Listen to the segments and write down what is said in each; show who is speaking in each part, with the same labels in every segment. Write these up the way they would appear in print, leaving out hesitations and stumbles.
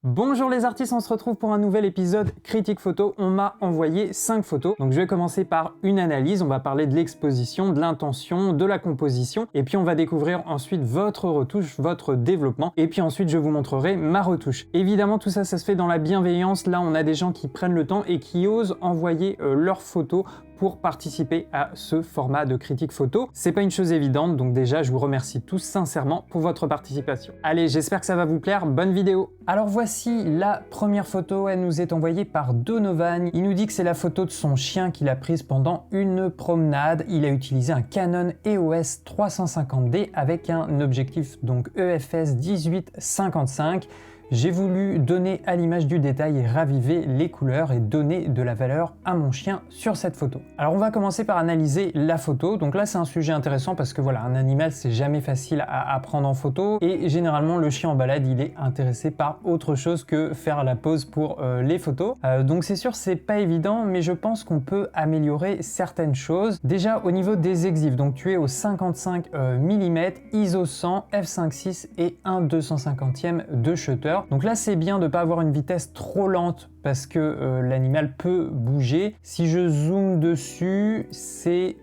Speaker 1: Bonjour les artistes, on se retrouve pour un nouvel épisode Critique Photo. On m'a envoyé 5 photos, donc je vais commencer par une analyse. On va parler de l'exposition, de l'intention, de la composition, et puis on va découvrir ensuite votre retouche, votre développement, et puis ensuite je vous montrerai ma retouche. Évidemment, tout ça, ça se fait dans la bienveillance. Là, on a des gens qui prennent le temps et qui osent envoyer leurs photos pour participer à ce format de critique photo. C'est pas une chose évidente, donc déjà je vous remercie tous sincèrement pour votre participation. Allez, j'espère que ça va vous plaire, bonne vidéo. Alors voici la première photo, elle nous est envoyée par Donovan. Il nous dit que c'est la photo de son chien qu'il a prise pendant une promenade. Il a utilisé un Canon EOS 350D avec un objectif donc EFS 18-55. J'ai voulu donner à l'image du détail et raviver les couleurs et donner de la valeur à mon chien sur cette photo. Alors on va commencer par analyser la photo. Donc là c'est un sujet intéressant parce que voilà, un animal c'est jamais facile à prendre en photo et généralement le chien en balade il est intéressé par autre chose que faire la pose pour les photos. Donc c'est sûr c'est pas évident, mais je pense qu'on peut améliorer certaines choses. Déjà au niveau des exifs, donc tu es au 55 mm, ISO 100, f5.6 et 1/250e de shutter. Donc là c'est bien de ne pas avoir une vitesse trop lente parce que l'animal peut bouger. Si je zoome dessus, c'est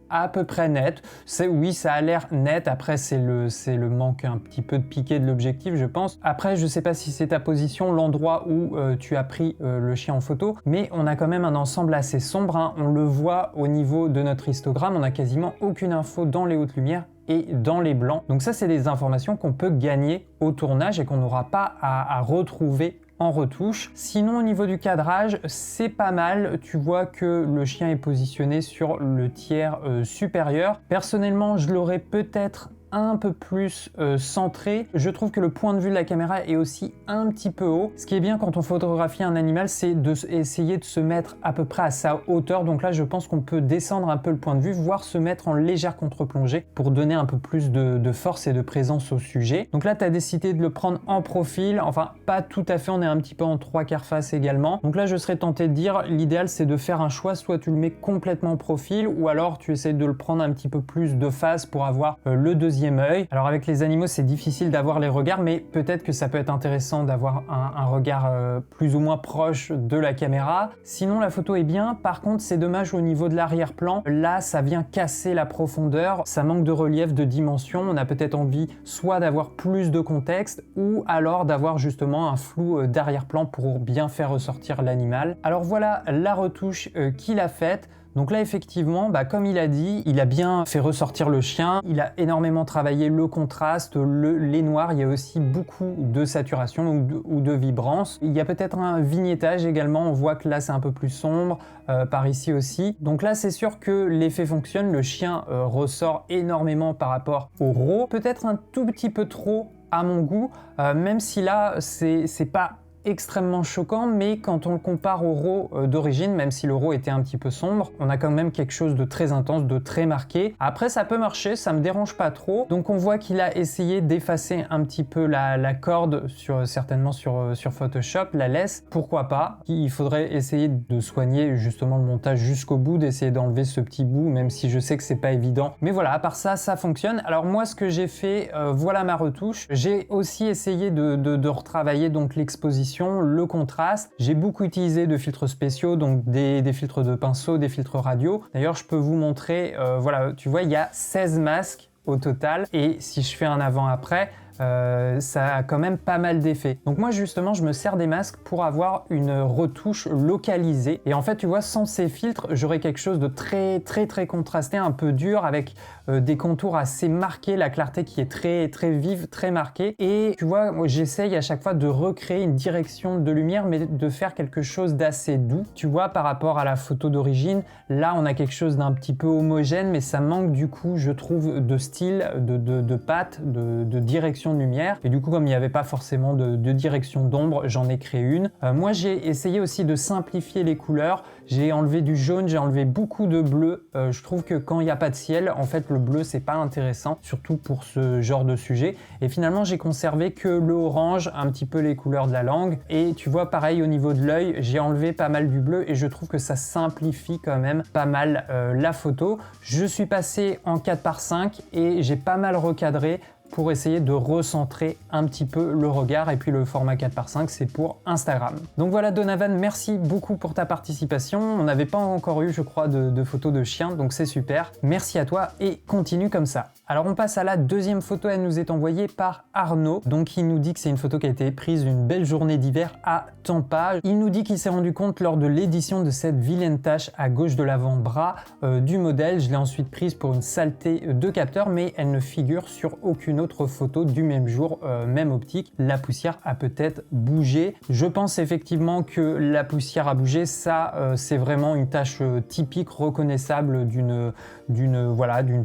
Speaker 1: à peu près net. Oui, ça a l'air net. Après, c'est le manque un petit peu de piqué de l'objectif, je pense. Après, je sais pas si c'est ta position, l'endroit où tu as pris le chien en photo, mais on a quand même un ensemble assez sombre, hein. On le voit au niveau de notre histogramme, on a quasiment aucune info dans les hautes lumières et dans les blancs. Donc ça, c'est des informations qu'on peut gagner au tournage et qu'on n'aura pas à retrouver en retouche. Sinon au niveau du cadrage c'est pas mal, tu vois que le chien est positionné sur le tiers supérieur. Personnellement je l'aurais peut-être un peu plus centré. Je trouve que le point de vue de la caméra est aussi un petit peu haut. Ce qui est bien quand on photographie un animal, c'est d'essayer de se mettre à peu près à sa hauteur. Donc là, je pense qu'on peut descendre un peu le point de vue, voire se mettre en légère contre-plongée pour donner un peu plus de force et de présence au sujet. Donc là, tu as décidé de le prendre en profil. Enfin, pas tout à fait, on est un petit peu en 3/4 face également. Donc là, je serais tenté de dire, l'idéal, c'est de faire un choix. Soit tu le mets complètement en profil, ou alors tu essayes de le prendre un petit peu plus de face pour avoir le deuxième œil. Alors avec les animaux c'est difficile d'avoir les regards, mais peut-être que ça peut être intéressant d'avoir un regard plus ou moins proche de la caméra. Sinon la photo est bien, par contre c'est dommage au niveau de l'arrière-plan. Là ça vient casser la profondeur, ça manque de relief, de dimension. On a peut-être envie soit d'avoir plus de contexte ou alors d'avoir justement un flou d'arrière-plan pour bien faire ressortir l'animal. Alors voilà la retouche qu'il a faite. Donc là effectivement, comme il a dit, il a bien fait ressortir le chien, il a énormément travaillé le contraste, les noirs, il y a aussi beaucoup de saturation ou de vibrance. Il y a peut-être un vignettage également, on voit que là c'est un peu plus sombre, par ici aussi. Donc là c'est sûr que l'effet fonctionne, le chien ressort énormément par rapport au RAW, peut-être un tout petit peu trop à mon goût, même si là c'est pas extrêmement choquant, mais quand on le compare au RAW d'origine, même si le RAW était un petit peu sombre, on a quand même quelque chose de très intense, de très marqué. Après ça peut marcher, ça me dérange pas trop. Donc on voit qu'il a essayé d'effacer un petit peu la corde certainement sur Photoshop, la laisse, pourquoi pas. Il faudrait essayer de soigner justement le montage jusqu'au bout, d'essayer d'enlever ce petit bout, même si je sais que c'est pas évident. Mais voilà, à part ça, ça fonctionne. Alors moi ce que j'ai fait, voilà ma retouche. J'ai aussi essayé de retravailler donc l'exposition, le contraste. J'ai beaucoup utilisé de filtres spéciaux, donc des filtres de pinceau, des filtres radio. D'ailleurs, je peux vous montrer, voilà, tu vois, il y a 16 masques au total. Et si je fais un avant-après, ça a quand même pas mal d'effets. Donc moi justement je me sers des masques pour avoir une retouche localisée et en fait tu vois sans ces filtres j'aurais quelque chose de très contrasté, un peu dur avec des contours assez marqués, la clarté qui est très vive, très marquée et tu vois moi j'essaye à chaque fois de recréer une direction de lumière mais de faire quelque chose d'assez doux. Tu vois par rapport à la photo d'origine, là on a quelque chose d'un petit peu homogène mais ça manque du coup je trouve de style, de patte, de direction de lumière et du coup comme il n'y avait pas forcément de direction d'ombre j'en ai créé une. Moi j'ai essayé aussi de simplifier les couleurs, j'ai enlevé du jaune, j'ai enlevé beaucoup de bleu. Je trouve que quand il n'y a pas de ciel en fait le bleu c'est pas intéressant surtout pour ce genre de sujet et finalement j'ai conservé que le orange, un petit peu les couleurs de la langue et tu vois pareil au niveau de l'œil j'ai enlevé pas mal du bleu et je trouve que ça simplifie quand même pas mal la photo. Je suis passé en 4:5 et j'ai pas mal recadré pour essayer de recentrer un petit peu le regard, et puis le format 4:5 c'est pour Instagram. Donc voilà Donovan, merci beaucoup pour ta participation. On n'avait pas encore eu je crois de photos de chiens, donc c'est super. Merci à toi et continue comme ça. Alors on passe à la deuxième photo, elle nous est envoyée par Arnaud. Donc il nous dit que c'est une photo qui a été prise une belle journée d'hiver à Tampa. Il nous dit qu'il s'est rendu compte lors de l'édition de cette vilaine tache à gauche de l'avant-bras du modèle. Je l'ai ensuite prise pour une saleté de capteur, mais elle ne figure sur aucune autre photo du même jour, même optique. La poussière a peut-être bougé. Je pense effectivement que la poussière a bougé. Ça, c'est vraiment une tache typique, reconnaissable d'une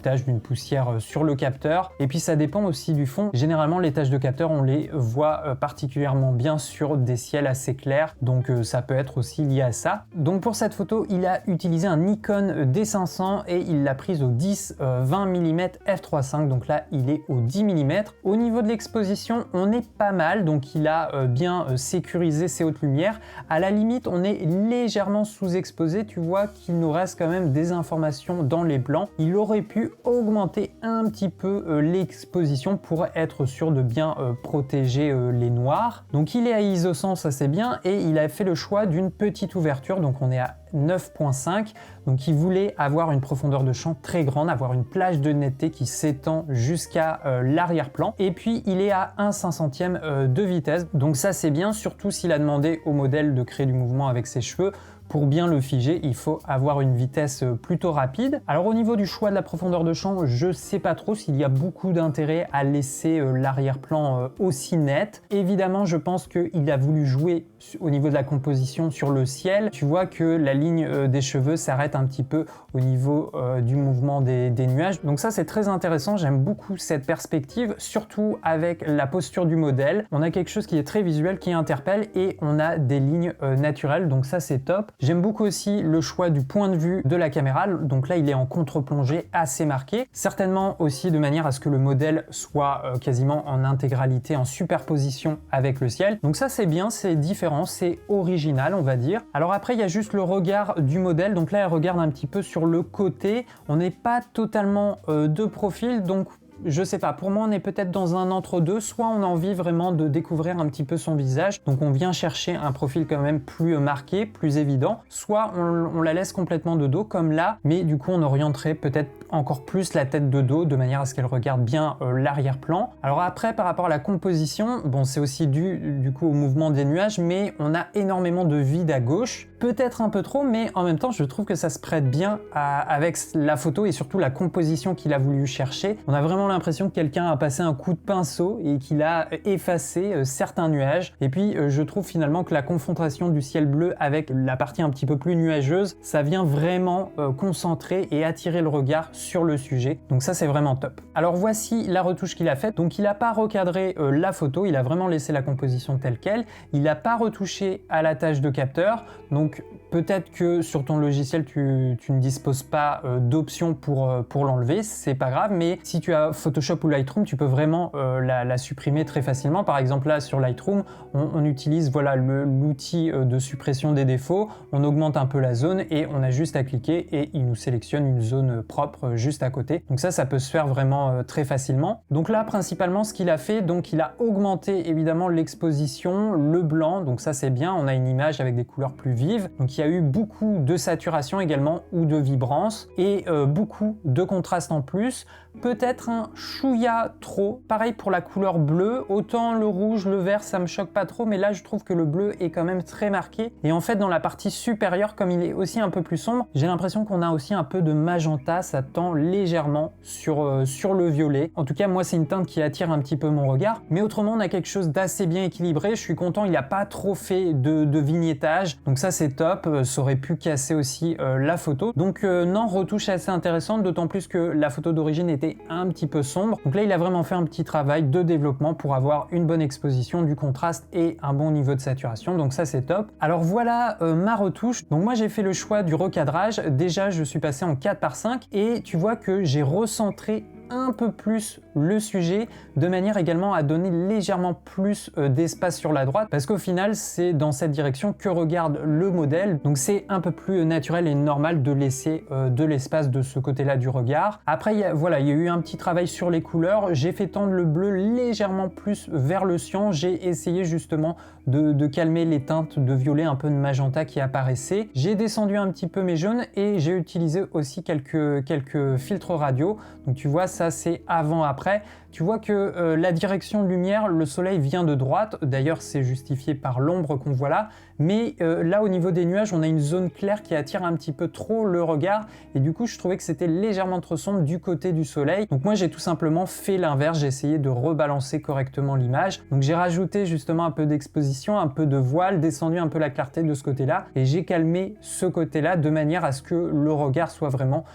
Speaker 1: tache, d'une poussière sur le capteur. Et puis ça dépend aussi du fond. Généralement, les taches de capteur, on les voit particulièrement bien sur des ciels assez clairs. Donc ça peut être aussi lié à ça. Donc pour cette photo, il a utilisé un Nikon D500 et il l'a prise au 10-20 mm f3.5. Donc là, il est au 10 mm. Au niveau de l'exposition, on est pas mal. Donc il a bien sécurisé ses hautes lumières. À la limite, on est légèrement sous-exposé. Tu vois qu'il nous reste quand même des informations dans les blancs. Il aurait pu augmenter un petit peu l'exposition pour être sûr de bien protéger les noirs. Donc il est à ISO 100, ça c'est bien, et il a fait le choix d'une petite ouverture. Donc on est à 9.5, donc il voulait avoir une profondeur de champ très grande, avoir une plage de netteté qui s'étend jusqu'à l'arrière-plan, et puis il est à 1/500e de vitesse, donc ça c'est bien, surtout s'il a demandé au modèle de créer du mouvement avec ses cheveux. Pour bien le figer, il faut avoir une vitesse plutôt rapide. Alors au niveau du choix de la profondeur de champ, je sais pas trop s'il y a beaucoup d'intérêt à laisser l'arrière-plan aussi net. Évidemment, je pense qu'il a voulu jouer au niveau de la composition sur le ciel. Tu vois que la ligne des cheveux s'arrête un petit peu au niveau du mouvement des nuages. Donc ça, c'est très intéressant. J'aime beaucoup cette perspective, surtout avec la posture du modèle. On a quelque chose qui est très visuel, qui interpelle, et on a des lignes naturelles. Donc ça, c'est top. J'aime beaucoup aussi le choix du point de vue de la caméra, donc là il est en contre-plongée assez marqué, certainement aussi de manière à ce que le modèle soit quasiment en intégralité en superposition avec le ciel. Donc ça c'est bien, c'est différent, c'est original on va dire. Alors après il y a juste le regard du modèle, donc là elle regarde un petit peu sur le côté, on n'est pas totalement de profil, donc je sais pas, pour moi on est peut-être dans un entre-deux, soit on a envie vraiment de découvrir un petit peu son visage, donc on vient chercher un profil quand même plus marqué, plus évident, soit on la laisse complètement de dos comme là, mais du coup on orienterait peut-être encore plus la tête de dos de manière à ce qu'elle regarde bien l'arrière-plan. Alors après par rapport à la composition, bon c'est aussi dû du coup au mouvement des nuages, mais on a énormément de vide à gauche, peut-être un peu trop, mais en même temps je trouve que ça se prête bien avec la photo et surtout la composition qu'il a voulu chercher. On a vraiment l'impression que quelqu'un a passé un coup de pinceau et qu'il a effacé certains nuages. Et puis je trouve finalement que la confrontation du ciel bleu avec la partie un petit peu plus nuageuse, ça vient vraiment concentrer et attirer le regard sur le sujet. Donc ça c'est vraiment top. Alors voici la retouche qu'il a faite. Donc il n'a pas recadré la photo, il a vraiment laissé la composition telle quelle. Il n'a pas retouché à la tâche de capteur. Donc peut-être que sur ton logiciel tu ne disposes pas d'options pour l'enlever, c'est pas grave, mais si tu as Photoshop ou Lightroom, tu peux vraiment la supprimer très facilement. Par exemple là sur Lightroom, on utilise voilà l'outil de suppression des défauts, on augmente un peu la zone et on a juste à cliquer et il nous sélectionne une zone propre juste à côté. Donc ça peut se faire vraiment très facilement. Donc là principalement ce qu'il a fait, donc il a augmenté évidemment l'exposition, le blanc, donc ça c'est bien, on a une image avec des couleurs plus vives. Donc il y a eu beaucoup de saturation également ou de vibrance et beaucoup de contraste en plus. Peut-être un chouïa trop. Pareil pour la couleur bleue, autant le rouge, le vert, ça me choque pas trop, mais là je trouve que le bleu est quand même très marqué. Et en fait dans la partie supérieure, comme il est aussi un peu plus sombre, j'ai l'impression qu'on a aussi un peu de magenta, ça tend légèrement sur le violet. En tout cas moi c'est une teinte qui attire un petit peu mon regard, mais autrement on a quelque chose d'assez bien équilibré. Je suis content, il n'a pas trop fait de vignettage, donc ça c'est top. Ça aurait pu casser aussi la photo. Donc non, retouche assez intéressante, d'autant plus que la photo d'origine était un petit peu sombre. Donc là il a vraiment fait un petit travail de développement pour avoir une bonne exposition, du contraste et un bon niveau de saturation, donc ça c'est top. Alors voilà ma retouche. Donc moi j'ai fait le choix du recadrage. Déjà je suis passé en 4:5 et tu vois que j'ai recentré un peu plus le sujet, de manière également à donner légèrement plus d'espace sur la droite, parce qu'au final c'est dans cette direction que regarde le modèle, donc c'est un peu plus naturel et normal de laisser de l'espace de ce côté-là du regard. Après il y a eu un petit travail sur les couleurs, j'ai fait tendre le bleu légèrement plus vers le cyan, j'ai essayé justement de calmer les teintes de violet, un peu de magenta qui apparaissaient. J'ai descendu un petit peu mes jaunes et j'ai utilisé aussi quelques filtres radio. Donc tu vois, ça c'est avant-après. Tu vois que la direction de lumière, le soleil vient de droite, d'ailleurs c'est justifié par l'ombre qu'on voit là, mais là au niveau des nuages, on a une zone claire qui attire un petit peu trop le regard, et du coup je trouvais que c'était légèrement trop sombre du côté du soleil. Donc moi j'ai tout simplement fait l'inverse, j'ai essayé de rebalancer correctement l'image. Donc j'ai rajouté justement un peu d'exposition, un peu de voile, descendu un peu la clarté de ce côté-là, et j'ai calmé ce côté-là de manière à ce que le regard soit vraiment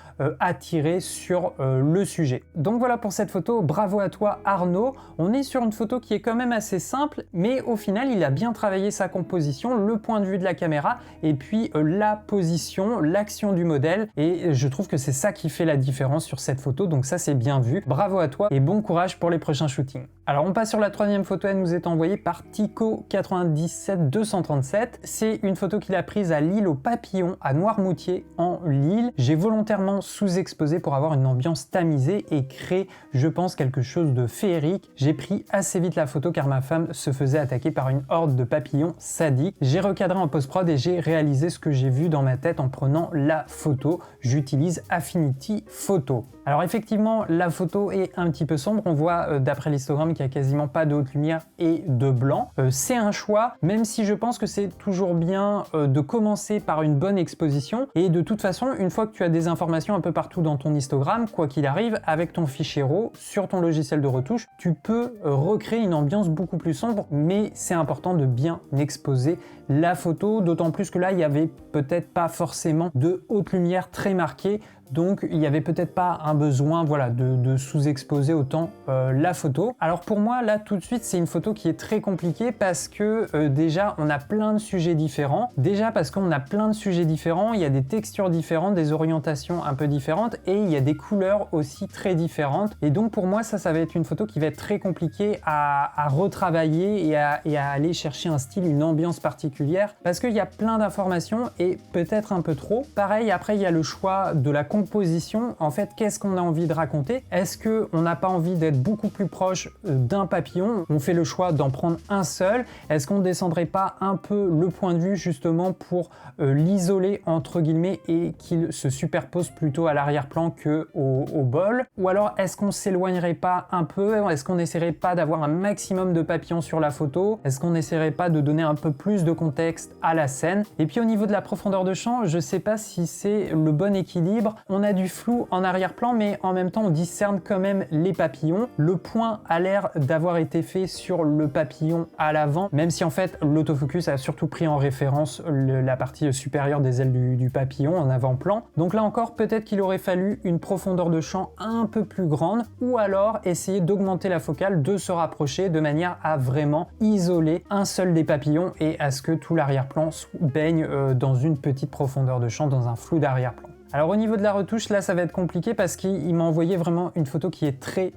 Speaker 1: attiré sur le sujet. Donc voilà pour cette photo, bravo à toi Arnaud. On est sur une photo qui est quand même assez simple, mais au final il a bien travaillé sa composition, le point de vue de la caméra et puis la position, l'action du modèle, et je trouve que c'est ça qui fait la différence sur cette photo, donc ça c'est bien vu. Bravo à toi et bon courage pour les prochains shootings. Alors on passe sur la troisième photo, elle nous est envoyée par Tico97237. C'est une photo qu'il a prise à l'île aux Papillons à Noirmoutier en Lille. J'ai volontairement sous-exposé pour avoir une ambiance tamisée et créer, je pense, quelque chose de féerique. J'ai pris assez vite la photo car ma femme se faisait attaquer par une horde de papillons sadiques. J'ai recadré en post-prod et j'ai réalisé ce que j'ai vu dans ma tête en prenant la photo. J'utilise Affinity Photo. Alors effectivement, la photo est un petit peu sombre. On voit d'après l'histogramme qu'il n'y a quasiment pas de haute lumière et de blanc. C'est un choix, même si je pense que c'est toujours bien de commencer par une bonne exposition. Et de toute façon, une fois que tu as des informations un peu partout dans ton histogramme, quoi qu'il arrive, avec ton fichier RAW, sur ton logiciel de retouche, tu peux recréer une ambiance beaucoup plus sombre, mais c'est important de bien exposer la photo, d'autant plus que là, il n'y avait peut-être pas forcément de haute lumière très marquée. Donc il n'y avait peut-être pas un besoin de sous-exposer autant la photo. Alors pour moi là tout de suite c'est une photo qui est très compliquée parce que déjà on a plein de sujets différents. Déjà parce qu'on a plein de sujets différents, il y a des textures différentes, des orientations un peu différentes et il y a des couleurs aussi très différentes. Et donc pour moi ça va être une photo qui va être très compliquée à retravailler et à aller chercher un style, une ambiance particulière parce qu'il y a plein d'informations et peut-être un peu trop. Pareil après il y a le choix de la composition, en fait, qu'est-ce qu'on a envie de raconter? Est-ce qu'on n'a pas envie d'être beaucoup plus proche d'un papillon? On fait le choix d'en prendre un seul. Est-ce qu'on ne descendrait pas un peu le point de vue justement pour l'isoler entre guillemets et qu'il se superpose plutôt à l'arrière-plan que au bol? Ou alors est-ce qu'on s'éloignerait pas un peu? Est-ce qu'on n'essaierait pas d'avoir un maximum de papillons sur la photo? Est-ce qu'on n'essaierait pas de donner un peu plus de contexte à la scène? Et puis au niveau de la profondeur de champ, je sais pas si c'est le bon équilibre. On a du flou en arrière-plan, mais en même temps, on discerne quand même les papillons. Le point a l'air d'avoir été fait sur le papillon à l'avant, même si en fait, l'autofocus a surtout pris en référence la partie supérieure des ailes du papillon en avant-plan. Donc là encore, peut-être qu'il aurait fallu une profondeur de champ un peu plus grande, ou alors essayer d'augmenter la focale, de se rapprocher de manière à vraiment isoler un seul des papillons et à ce que tout l'arrière-plan baigne dans une petite profondeur de champ, dans un flou d'arrière-plan. Alors au niveau de la retouche, là ça va être compliqué parce qu'il m'a envoyé vraiment une photo qui est très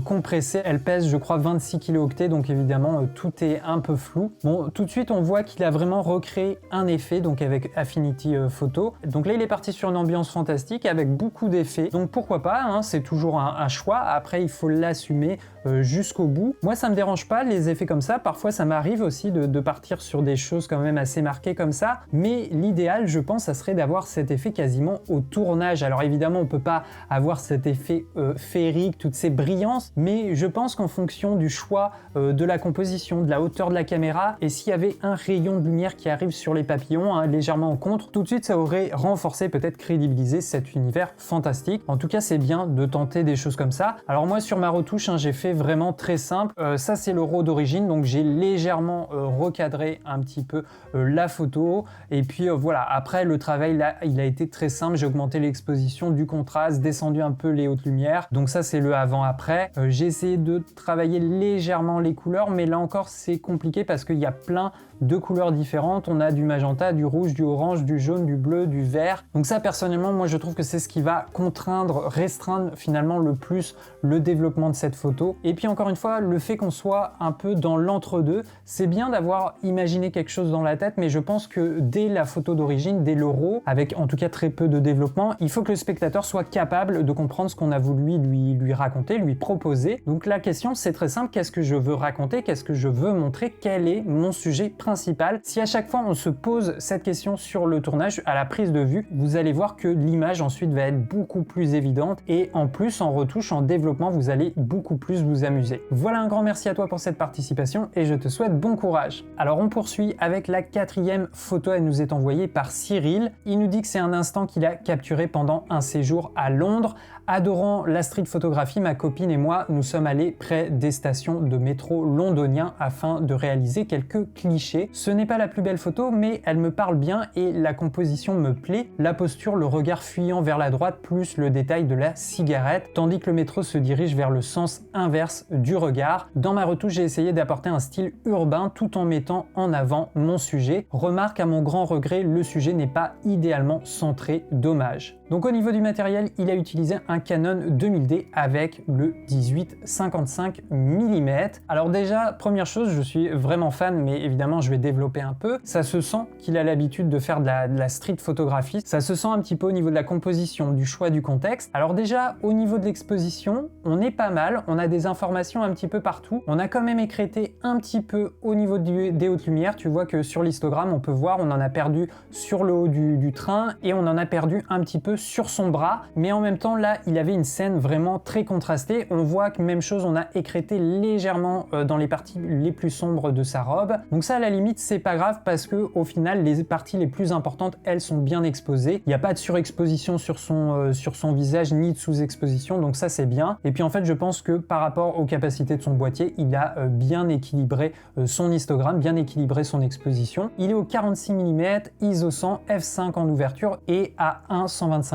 Speaker 1: compressée. Elle pèse je crois 26 kilo-octets, donc évidemment tout est un peu flou. Bon, tout de suite on voit qu'il a vraiment recréé un effet, donc avec Affinity Photo. Donc là il est parti sur une ambiance fantastique avec beaucoup d'effets. Donc pourquoi pas, hein, c'est toujours un choix. Après il faut l'assumer jusqu'au bout. Moi ça me dérange pas les effets comme ça. Parfois ça m'arrive aussi de partir sur des choses quand même assez marquées comme ça. Mais l'idéal je pense ça serait d'avoir cet effet quasiment au tournage. Alors évidemment on peut pas avoir cet effet féerique, toutes ces brillances, mais je pense qu'en fonction du choix de la composition, de la hauteur de la caméra, et s'il y avait un rayon de lumière qui arrive sur les papillons, hein, légèrement en contre, tout de suite ça aurait renforcé, peut-être crédibilisé cet univers fantastique. En tout cas c'est bien de tenter des choses comme ça. Alors moi sur ma retouche, hein, j'ai fait vraiment très simple. Ça c'est le RAW d'origine, donc j'ai légèrement recadré un petit peu la photo, et puis voilà, après le travail là il a été très simple. simple, j'ai augmenté l'exposition, du contraste, descendu un peu les hautes lumières. Donc ça c'est le avant-après. J'ai essayé de travailler légèrement les couleurs, mais là encore c'est compliqué parce qu'il y a plein de couleurs différentes. On a du magenta, du rouge, du orange, du jaune, du bleu, du vert. Donc ça personnellement, moi je trouve que c'est ce qui va contraindre, restreindre finalement le plus le développement de cette photo. Et puis encore une fois, le fait qu'on soit un peu dans l'entre-deux, c'est bien d'avoir imaginé quelque chose dans la tête, mais je pense que dès la photo d'origine, dès le RAW, avec en tout cas très peu de développement, il faut que le spectateur soit capable de comprendre ce qu'on a voulu lui raconter, lui proposer. Donc la question c'est très simple, qu'est-ce que je veux raconter, qu'est-ce que je veux montrer, quel est mon sujet principal? Si à chaque fois on se pose cette question sur le tournage, à la prise de vue, vous allez voir que l'image ensuite va être beaucoup plus évidente et en plus en retouche, en développement, vous allez beaucoup plus vous amuser. Voilà, un grand merci à toi pour cette participation et je te souhaite bon courage. Alors on poursuit avec la 4e photo, elle nous est envoyée par Cyril. Il nous dit que c'est un instant qu'il a capturé pendant un séjour à Londres. Adorant la street photographie, ma copine et moi, nous sommes allés près des stations de métro londoniens afin de réaliser quelques clichés. Ce n'est pas la plus belle photo, mais elle me parle bien et la composition me plaît. La posture, le regard fuyant vers la droite, plus le détail de la cigarette, tandis que le métro se dirige vers le sens inverse du regard. Dans ma retouche, j'ai essayé d'apporter un style urbain tout en mettant en avant mon sujet. Remarque, à mon grand regret, le sujet n'est pas idéalement centré, dommage. Donc au niveau du matériel, il a utilisé un Canon 2000D avec le 18-55 mm. Alors déjà, première chose, je suis vraiment fan, mais évidemment je vais développer un peu. Ça se sent qu'il a l'habitude de faire de la street photographie. Ça se sent un petit peu au niveau de la composition, du choix du contexte. Alors déjà, au niveau de l'exposition, on est pas mal. On a des informations un petit peu partout. On a quand même écrété un petit peu au niveau des hautes lumières. Tu vois que sur l'histogramme, on peut voir, on en a perdu sur le haut du train et on en a perdu un petit peu sur son bras, mais en même temps là il avait une scène vraiment très contrastée. On voit que même chose, on a écrété légèrement dans les parties les plus sombres de sa robe, donc ça à la limite c'est pas grave parce que au final les parties les plus importantes elles sont bien exposées, il n'y a pas de surexposition sur son visage ni de sous-exposition, donc ça c'est bien. Et puis en fait je pense que par rapport aux capacités de son boîtier, il a bien équilibré son histogramme, bien équilibré son exposition. Il est au 46 mm, ISO 100, f5 en ouverture et à 1/125e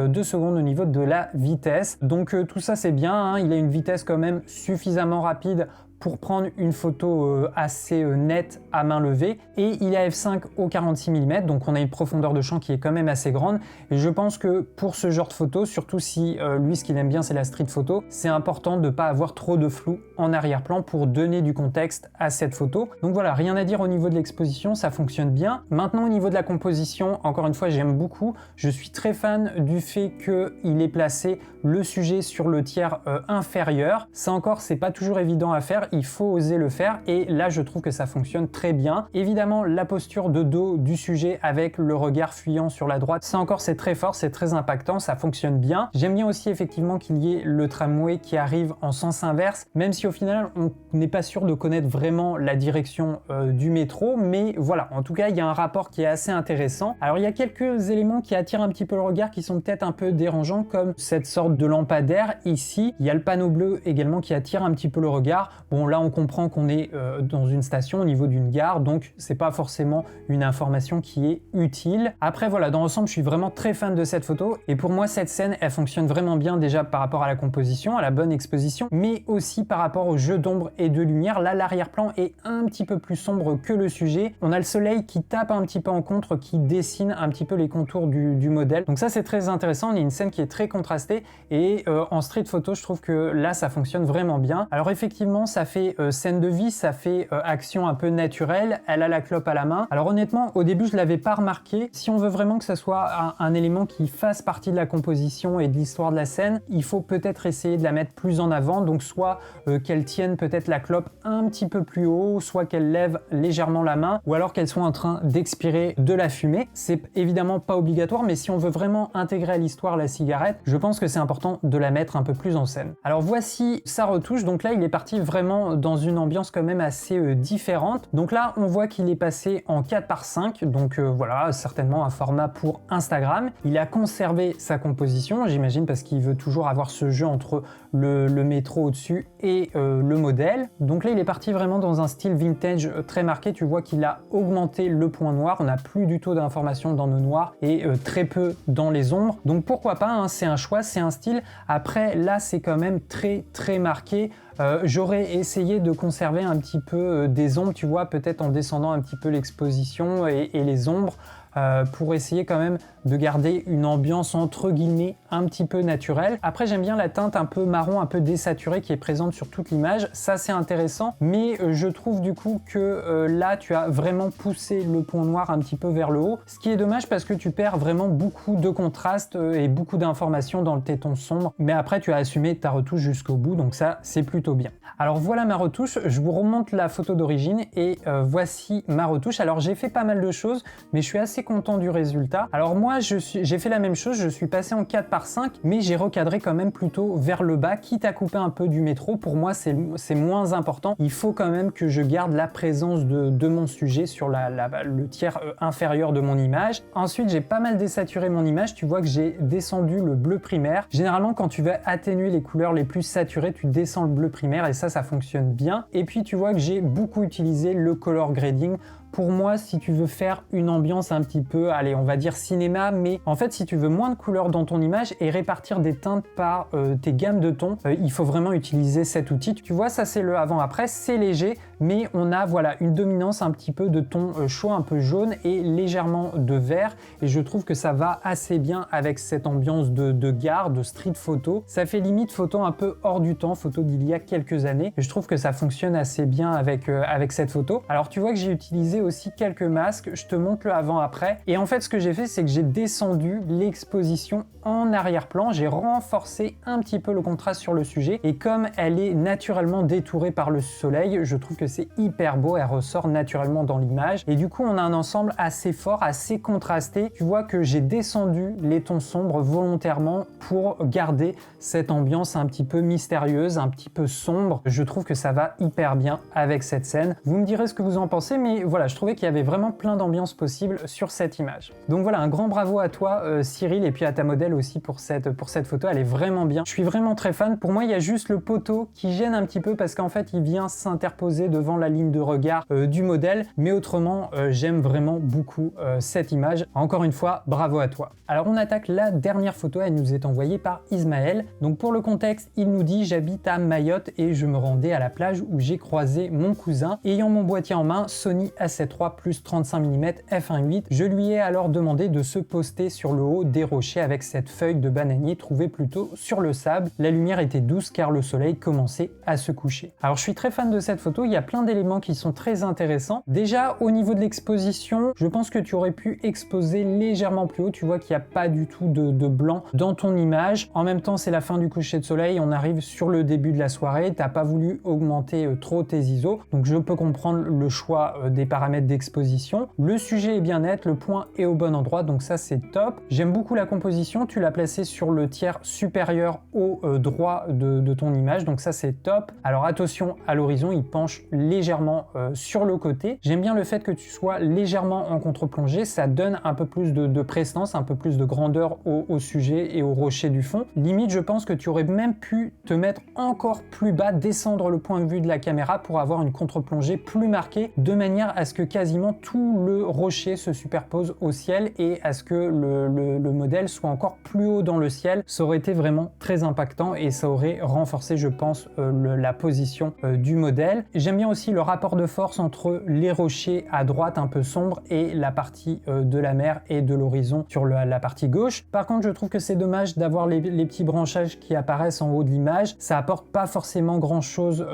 Speaker 1: de seconde au niveau de la vitesse. Donc tout ça c'est bien, hein. Il a une vitesse quand même suffisamment rapide pour prendre une photo assez nette à main levée, et il a f5 au 46 mm, donc on a une profondeur de champ qui est quand même assez grande, et je pense que pour ce genre de photo, surtout si lui ce qu'il aime bien c'est la street photo, c'est important de ne pas avoir trop de flou en arrière-plan pour donner du contexte à cette photo. Donc voilà, rien à dire au niveau de l'exposition, ça fonctionne bien. Maintenant au niveau de la composition, encore une fois j'aime beaucoup, je suis très fan du fait qu'il ait placé le sujet sur le tiers inférieur. Ça encore c'est pas toujours évident à faire, il faut oser le faire, et là je trouve que ça fonctionne très bien. Évidemment la posture de dos du sujet avec le regard fuyant sur la droite, ça encore c'est très fort, c'est très impactant, ça fonctionne bien. J'aime bien aussi effectivement qu'il y ait le tramway qui arrive en sens inverse, même si au final on n'est pas sûr de connaître vraiment la direction du métro, mais voilà, en tout cas il y a un rapport qui est assez intéressant. Alors il y a quelques éléments qui attirent un petit peu le regard qui sont peut-être un peu dérangeants, comme cette sorte de lampadaire ici. Il y a le panneau bleu également qui attire un petit peu le regard. Bon là on comprend qu'on est dans une station au niveau d'une gare, donc c'est pas forcément une information qui est utile. Après voilà, dans l'ensemble je suis vraiment très fan de cette photo, et pour moi cette scène elle fonctionne vraiment bien, déjà par rapport à la composition, à la bonne exposition, mais aussi par rapport au jeu d'ombre et de lumière. Là l'arrière-plan est un petit peu plus sombre que le sujet, on a le soleil qui tape un petit peu en contre, qui dessine un petit peu les contours du modèle, donc ça c'est très intéressant. On a une scène qui est très contrastée, et en street photo je trouve que là ça fonctionne vraiment bien. Alors effectivement ça fait scène de vie, ça fait action un peu naturelle, elle a la clope à la main. Alors honnêtement au début je l'avais pas remarqué. Si on veut vraiment que ça soit un élément qui fasse partie de la composition et de l'histoire de la scène, il faut peut-être essayer de la mettre plus en avant, donc soit qu'elle tienne peut-être la clope un petit peu plus haut, soit qu'elle lève légèrement la main, ou alors qu'elle soit en train d'expirer de la fumée. C'est évidemment pas obligatoire, mais si on veut vraiment intégrer à l'histoire la cigarette, je pense que c'est important de la mettre un peu plus en scène. Alors voici sa retouche, donc là il est parti vraiment vraiment dans une ambiance quand même assez différente. Donc là, on voit qu'il est passé en 4:5, donc voilà, certainement un format pour Instagram. Il a conservé sa composition, j'imagine, parce qu'il veut toujours avoir ce jeu entre le métro au-dessus et le modèle. Donc là, il est parti vraiment dans un style vintage très marqué. Tu vois qu'il a augmenté le point noir. On n'a plus du tout d'informations dans nos noirs et très peu dans les ombres. Donc pourquoi pas, hein, c'est un choix, c'est un style. Après, là, c'est quand même très marqué. J'aurais essayé de conserver un petit peu des ombres, tu vois, peut-être en descendant un petit peu l'exposition et les ombres. Pour essayer quand même de garder une ambiance entre guillemets un petit peu naturelle. Après, j'aime bien la teinte un peu marron, un peu désaturée qui est présente sur toute l'image. Ça, c'est intéressant, mais je trouve du coup que là, tu as vraiment poussé le point noir un petit peu vers le haut, ce qui est dommage parce que tu perds vraiment beaucoup de contraste et beaucoup d'informations dans le téton sombre. Mais après, tu as assumé ta retouche jusqu'au bout, donc ça, c'est plutôt bien. Alors voilà ma retouche. Je vous remonte la photo d'origine et voici ma retouche. Alors j'ai fait pas mal de choses, mais je suis assez content du résultat. Alors moi, j'ai fait la même chose, je suis passé en 4:5, mais j'ai recadré quand même plutôt vers le bas, quitte à couper un peu du métro. Pour moi, c'est moins important. Il faut quand même que je garde la présence de mon sujet sur le tiers inférieur de mon image. Ensuite, j'ai pas mal désaturé mon image. Tu vois que j'ai descendu le bleu primaire. Généralement, quand tu veux atténuer les couleurs les plus saturées, tu descends le bleu primaire et ça fonctionne bien. Et puis, tu vois que j'ai beaucoup utilisé le color grading. Pour moi, si tu veux faire une ambiance un petit peu, allez, on va dire cinéma, mais en fait, si tu veux moins de couleurs dans ton image et répartir des teintes par tes gammes de tons, il faut vraiment utiliser cet outil. Tu vois, ça c'est le avant-après, c'est léger, mais on a voilà une dominance un petit peu de tons chauds, un peu jaune et légèrement de vert. Et je trouve que ça va assez bien avec cette ambiance de gare, de street photo. Ça fait limite photo un peu hors du temps, photo d'il y a quelques années. Et je trouve que ça fonctionne assez bien avec cette photo. Alors tu vois que j'ai utilisé aussi quelques masques, je te montre le avant-après. Et en fait, ce que j'ai fait, c'est que j'ai descendu l'exposition en arrière-plan, j'ai renforcé un petit peu le contraste sur le sujet. Et comme elle est naturellement détourée par le soleil, je trouve que c'est hyper beau, elle ressort naturellement dans l'image. Et du coup, on a un ensemble assez fort, assez contrasté. Tu vois que j'ai descendu les tons sombres volontairement pour garder cette ambiance un petit peu mystérieuse, un petit peu sombre. Je trouve que ça va hyper bien avec cette scène. Vous me direz ce que vous en pensez, mais voilà, je trouvais qu'il y avait vraiment plein d'ambiances possibles sur cette image. Donc voilà, un grand bravo à toi Cyril, et puis à ta modèle aussi pour cette photo, elle est vraiment bien. Je suis vraiment très fan. Pour moi, il y a juste le poteau qui gêne un petit peu parce qu'en fait, il vient s'interposer devant la ligne de regard du modèle, mais autrement, j'aime vraiment beaucoup cette image. Encore une fois, bravo à toi. Alors on attaque la dernière photo, elle nous est envoyée par Ismaël. Donc pour le contexte, il nous dit: j'habite à Mayotte et je me rendais à la plage où j'ai croisé mon cousin. Ayant mon boîtier en main, Sony A7 III plus 35 mm f1.8, je lui ai alors demandé de se poster sur le haut des rochers avec cette feuille de bananier trouvée plutôt sur le sable. La lumière était douce car le soleil commençait à se coucher. Alors je suis très fan de cette photo, il y a plein d'éléments qui sont très intéressants. Déjà au niveau de l'exposition, je pense que tu aurais pu exposer légèrement plus haut. Tu vois qu'il n'y a pas du tout de blanc dans ton image. En même temps, c'est la fin du coucher de soleil, on arrive sur le début de la soirée, t'as pas voulu augmenter trop tes ISO, donc je peux comprendre le choix des paramètres d'exposition. Le sujet est bien net, le point est au bon endroit, donc ça c'est top. J'aime beaucoup la composition, tu l'as placé sur le tiers supérieur au droit de ton image, donc ça c'est top. Alors attention à l'horizon, il penche légèrement sur le côté. J'aime bien le fait que tu sois légèrement en contre-plongée, ça donne un peu plus de prestance, un peu plus de grandeur au sujet et au rocher du fond. Limite, je pense que tu aurais même pu te mettre encore plus bas, descendre le point de vue de la caméra pour avoir une contre-plongée plus marquée, de manière à ce que quasiment tout le rocher se superpose au ciel et à ce que le modèle soit encore plus haut dans le ciel. Ça aurait été vraiment très impactant et ça aurait renforcé, je pense, la position du modèle. J'aime bien aussi le rapport de force entre les rochers à droite un peu sombre et la partie de la mer et de l'horizon sur la partie gauche. Par contre, je trouve que c'est dommage d'avoir les petits branchages qui apparaissent en haut de l'image. Ça apporte pas forcément grand chose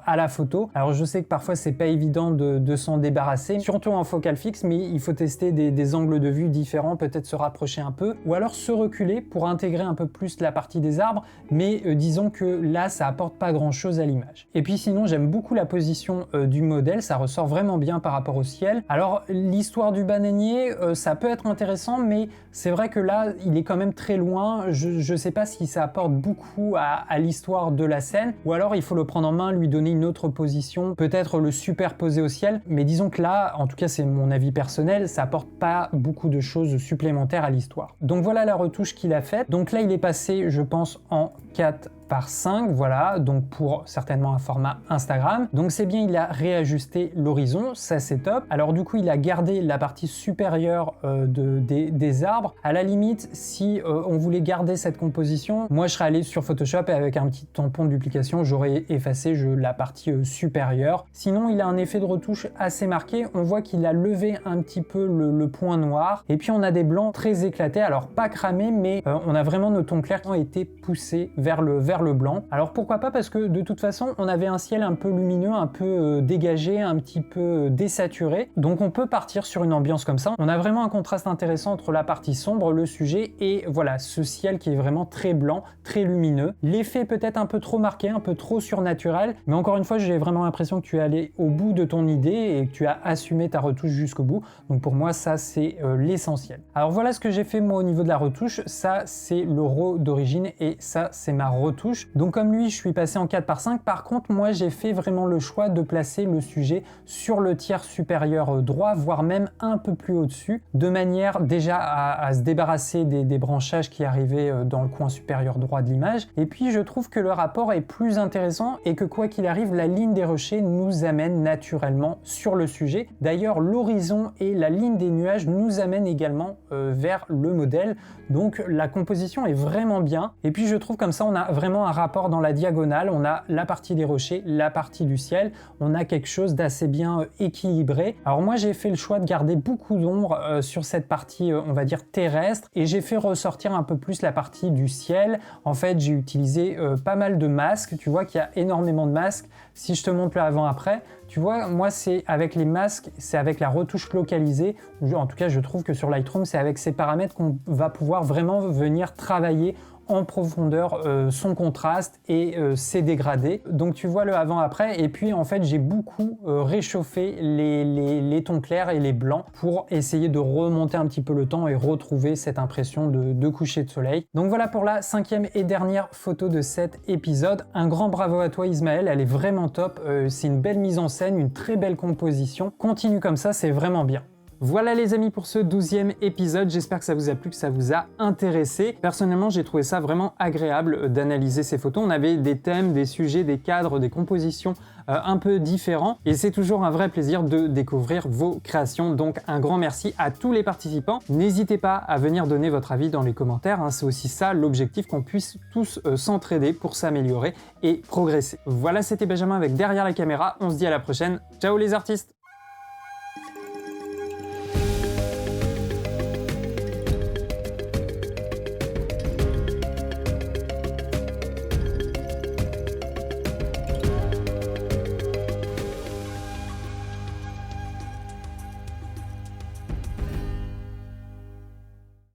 Speaker 1: à la photo. Alors je sais que parfois c'est pas évident de s'en débarrasser, surtout en focale fixe, mais il faut tester des angles de vue différents, peut-être se rapprocher un peu, ou alors se reculer pour intégrer un peu plus la partie des arbres, mais disons que là ça apporte pas grand chose à l'image. Et puis sinon, j'aime beaucoup la position composition du modèle, ça ressort vraiment bien par rapport au ciel. Alors l'histoire du bananier, ça peut être intéressant, mais c'est vrai que là, il est quand même très loin. Je sais pas si ça apporte beaucoup à l'histoire de la scène, ou alors il faut le prendre en main, lui donner une autre position, peut-être le superposer au ciel, mais disons que là, en tout cas c'est mon avis personnel, ça apporte pas beaucoup de choses supplémentaires à l'histoire. Donc voilà la retouche qu'il a faite. Donc là il est passé, je pense, en 4:5, voilà, donc pour certainement un format Instagram. Donc c'est bien, il a réajusté l'horizon, ça c'est top. Alors du coup, il a gardé la partie supérieure des arbres. À la limite, si on voulait garder cette composition, moi je serais allé sur Photoshop et avec un petit tampon de duplication, j'aurais effacé la partie supérieure. Sinon, il a un effet de retouche assez marqué. On voit qu'il a levé un petit peu le point noir. Et puis on a des blancs très éclatés, alors pas cramés, mais on a vraiment nos tons clairs qui ont été poussés vers le blanc. Alors pourquoi pas, parce que de toute façon on avait un ciel un peu lumineux, un peu dégagé, un petit peu désaturé, donc on peut partir sur une ambiance comme ça. On a vraiment un contraste intéressant entre la partie sombre, le sujet, et voilà ce ciel qui est vraiment très blanc, très lumineux. L'effet peut-être un peu trop marqué, un peu trop surnaturel, mais encore une fois j'ai vraiment l'impression que tu es allé au bout de ton idée et que tu as assumé ta retouche jusqu'au bout, donc pour moi ça c'est l'essentiel. Alors voilà ce que j'ai fait moi au niveau de la retouche. Ça c'est le RAW d'origine et ça c'est ma retouche. Donc comme lui, je suis passé en 4:5. Par contre, moi j'ai fait vraiment le choix de placer le sujet sur le tiers supérieur droit, voire même un peu plus au-dessus, de manière déjà à se débarrasser des branchages qui arrivaient dans le coin supérieur droit de l'image. Et puis je trouve que le rapport est plus intéressant et que quoi qu'il arrive, la ligne des rochers nous amène naturellement sur le sujet. D'ailleurs, l'horizon et la ligne des nuages nous amènent également vers le modèle. Donc la composition est vraiment bien. Et puis je trouve comme ça, on a vraiment un rapport dans la diagonale. On a la partie des rochers, la partie du ciel. On a quelque chose d'assez bien équilibré. Alors moi, j'ai fait le choix de garder beaucoup d'ombre sur cette partie, on va dire, terrestre. Et j'ai fait ressortir un peu plus la partie du ciel. En fait, j'ai utilisé pas mal de masques. Tu vois qu'il y a énormément de masques. Si je te montre le avant-après, tu vois, moi, c'est avec les masques, c'est avec la retouche localisée. En tout cas, je trouve que sur Lightroom, c'est avec ces paramètres qu'on va pouvoir vraiment venir travailler en profondeur son contraste et ses dégradés. Donc tu vois le avant-après, et puis en fait j'ai beaucoup réchauffé les tons clairs et les blancs pour essayer de remonter un petit peu le temps et retrouver cette impression de coucher de soleil. Donc voilà pour la 5e et dernière photo de cet épisode. Un grand bravo à toi Ismaël, elle est vraiment top, c'est une belle mise en scène, une très belle composition. Continue comme ça, c'est vraiment bien. Voilà les amis pour ce 12e épisode, j'espère que ça vous a plu, que ça vous a intéressé. Personnellement, j'ai trouvé ça vraiment agréable d'analyser ces photos. On avait des thèmes, des sujets, des cadres, des compositions un peu différents et c'est toujours un vrai plaisir de découvrir vos créations. Donc un grand merci à tous les participants. N'hésitez pas à venir donner votre avis dans les commentaires, hein. C'est aussi ça l'objectif, qu'on puisse tous s'entraider pour s'améliorer et progresser. Voilà, c'était Benjamin avec Derrière la caméra. On se dit à la prochaine. Ciao les artistes!